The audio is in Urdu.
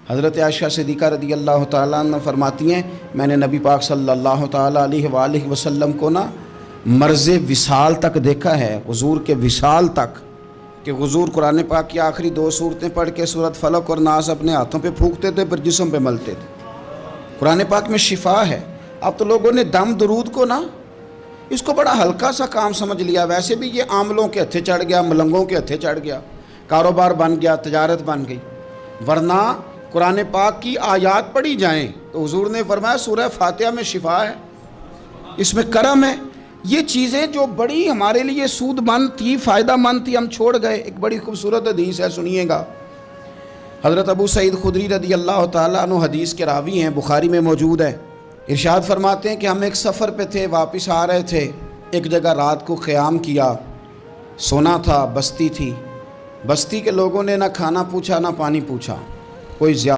حضرت عائشہ صدیقہ رضی اللہ تعالیٰ عنہ فرماتی ہیں میں نے نبی پاک صلی اللہ تعالیٰ علیہ وآلہ وسلم کو نا مرض وصال تک دیکھا ہے، حضور کے وصال تک، کہ حضور قرآن پاک کی آخری 2 سورتیں پڑھ کے سورت فلق اور ناس اپنے ہاتھوں پہ پھونکتے تھے، پھر جسم پہ ملتے تھے۔ قرآن پاک میں شفا ہے۔ اب تو لوگوں نے دم درود کو نا اس کو بڑا ہلکا سا کام سمجھ لیا، ویسے بھی یہ عاملوں کے ہتھے چڑھ گیا، ملنگوں کے ہتھے چڑھ گیا، کاروبار بن گیا، تجارت بن گئی، ورنہ قرآن پاک کی آیات پڑھی جائیں تو حضور نے فرمایا سورہ فاتحہ میں شفا ہے، اس میں کرم ہے۔ یہ چیزیں جو بڑی ہمارے لیے سود مند تھی، فائدہ مند تھی، ہم چھوڑ گئے۔ ایک بڑی خوبصورت حدیث ہے، سنیے گا۔ حضرت ابو سعید خدری رضی اللہ تعالیٰ عنہ حدیث کے راوی ہیں، بخاری میں موجود ہے۔ ارشاد فرماتے ہیں کہ ہم ایک سفر پہ تھے، واپس آ رہے تھے، ایک جگہ رات کو قیام کیا، سونا تھا، بستی تھی، بستی کے لوگوں نے نہ کھانا پوچھا نہ پانی پوچھا، کوئی زیادہ